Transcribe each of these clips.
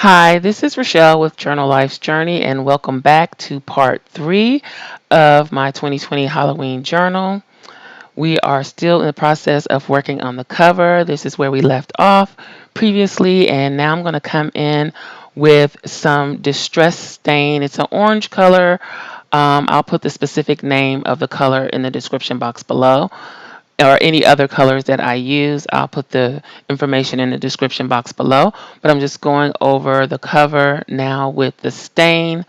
Hi, this is Rachelle with Journal Life's Journey, and welcome back to part 3 of my 2020 Halloween journal. We are still in the process of working on the cover. This is where we left off previously, and now I'm going to come in with some distress stain. It's an orange color. I'll put the specific name of the color in the description box below, or any other colors that I use. I'll put the information in the description box below, but I'm just going over the cover now with the stain.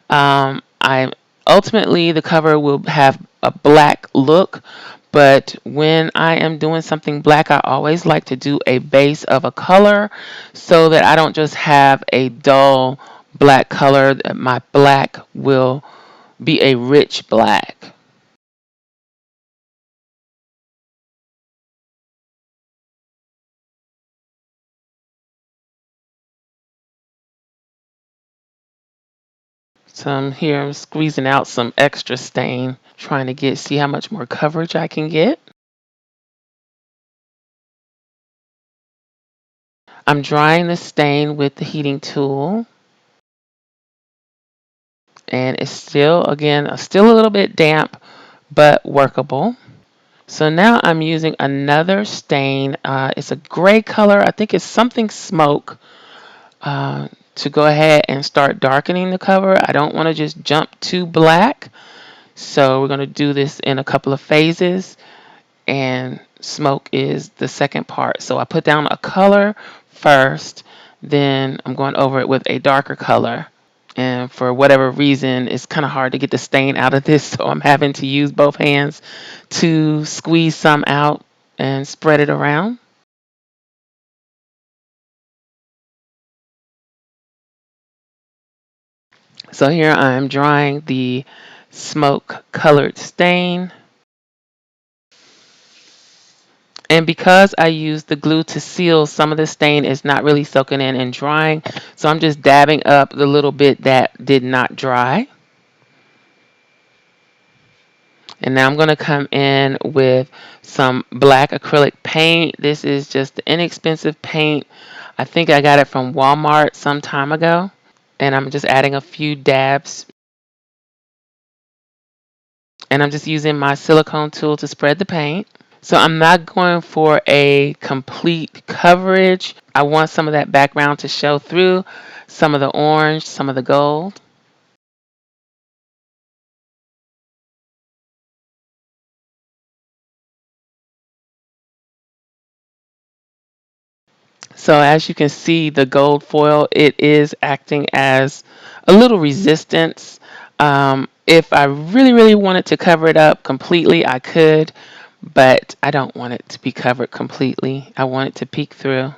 I ultimately the cover will have a black look, but when I am doing something black, I always like to do a base of a color so that I don't just have a dull black color. My black will be a rich black. So I'm squeezing out some extra stain, trying to see how much more coverage I can get. I'm drying the stain with the heating tool, and it's still a little bit damp, but workable. So now I'm using another stain. It's a gray color. I think it's something smoke, to go ahead and start darkening the cover. I don't want to just jump to black. So we're going to do this in a couple of phases, and smoke is the second part. So I put down a color first, then I'm going over it with a darker color. And for whatever reason, it's kind of hard to get the stain out of this, so I'm having to use both hands to squeeze some out and spread it around. So here I'm drying the smoke colored stain. And because I used the glue to seal, some of the stain is not really soaking in and drying. So I'm just dabbing up the little bit that did not dry. And now I'm going to come in with some black acrylic paint. This is just the inexpensive paint. I think I got it from Walmart some time ago. And I'm just adding a few dabs. And I'm just using my silicone tool to spread the paint. So I'm not going for a complete coverage. I want some of that background to show through, some of the orange, some of the gold. So as you can see, the gold foil, it is acting as a little resistance. If I really, really wanted to cover it up completely, I could, but I don't want it to be covered completely. I want it to peek through.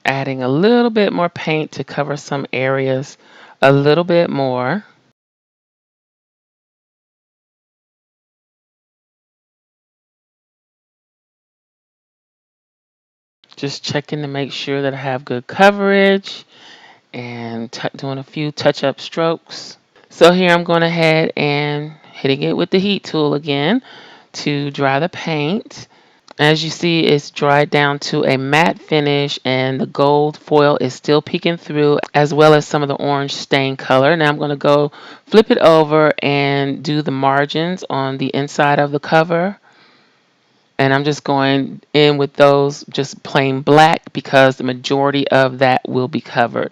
Adding a little bit more paint to cover some areas a little bit more. Just checking to make sure that I have good coverage and doing a few touch-up strokes. So here I'm going ahead and hitting it with the heat tool again to dry the paint. As you see, it's dried down to a matte finish, and the gold foil is still peeking through, as well as some of the orange stain color. Now I'm going to go flip it over and do the margins on the inside of the cover. And I'm just going in with those just plain black because the majority of that will be covered.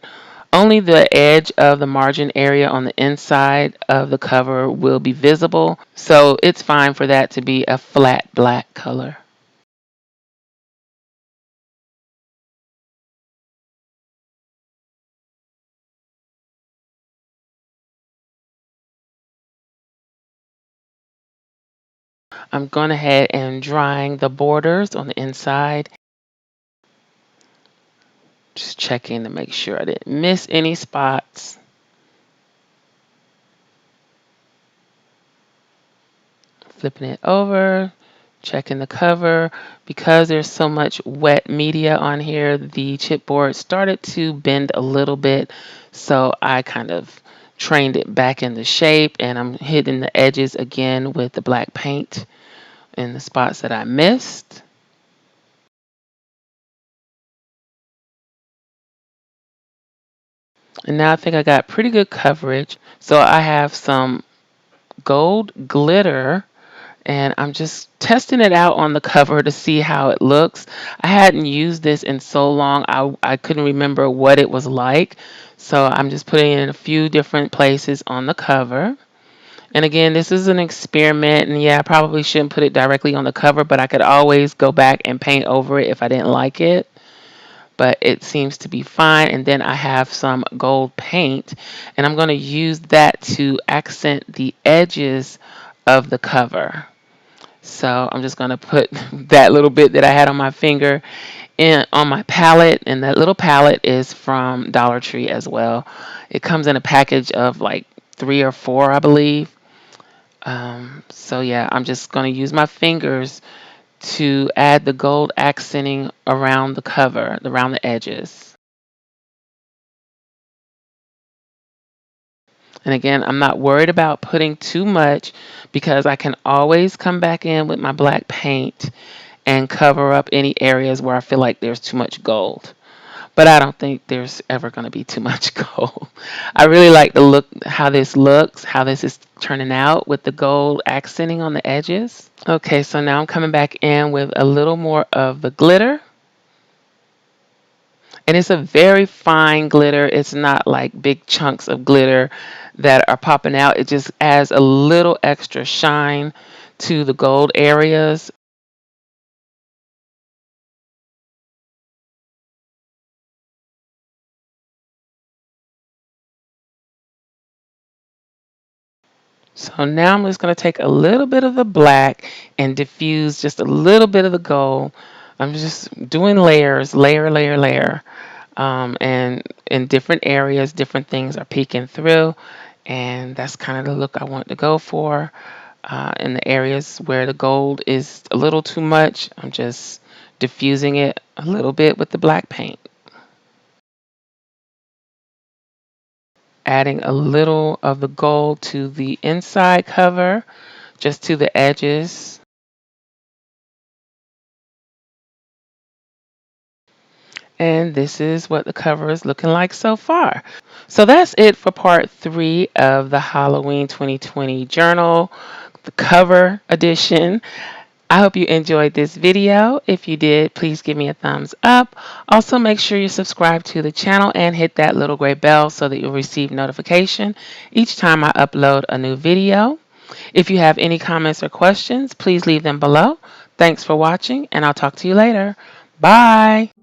Only the edge of the margin area on the inside of the cover will be visible. So it's fine for that to be a flat black color. I'm going ahead and drying the borders on the inside. Just checking to make sure I didn't miss any spots. Flipping it over, checking the cover. Because there's so much wet media on here, the chipboard started to bend a little bit. So I kind of trained it back into shape, and I'm hitting the edges again with the black paint in the spots that I missed. And now I think I got pretty good coverage. So I have some gold glitter, and I'm just testing it out on the cover to see how it looks. I hadn't used this in so long, I couldn't remember what it was like. So I'm just putting it in a few different places on the cover. And again, this is an experiment, and yeah, I probably shouldn't put it directly on the cover, but I could always go back and paint over it if I didn't like it. But it seems to be fine. And then I have some gold paint, and I'm going to use that to accent the edges of the cover. So I'm just going to put that little bit that I had on my finger in on my palette, and that little palette is from Dollar Tree as well. It comes in a package of like 3 or 4, I believe. So yeah, I'm just going to use my fingers to add the gold accenting around the cover, around the edges. And again, I'm not worried about putting too much because I can always come back in with my black paint and cover up any areas where I feel like there's too much gold. But I don't think there's ever going to be too much gold. I really like the look, how this looks, how this is turning out with the gold accenting on the edges. Okay, so now I'm coming back in with a little more of the glitter. And it's a very fine glitter. It's not like big chunks of glitter that are popping out. It just adds a little extra shine to the gold areas. So now I'm just going to take a little bit of the black and diffuse just a little bit of the gold. I'm just doing layers, layer, layer, layer. And in different areas, different things are peeking through. And that's kind of the look I want to go for. In the areas where the gold is a little too much, I'm just diffusing it a little bit with the black paint. Adding a little of the gold to the inside cover, just to the edges. And this is what the cover is looking like so far. So that's it for part 3 of the Halloween 2020 journal, the cover edition. I hope you enjoyed this video. If you did, please give me a thumbs up. Also, make sure you subscribe to the channel and hit that little gray bell so that you'll receive notification each time I upload a new video. If you have any comments or questions, please leave them below. Thanks for watching, and I'll talk to you later. Bye.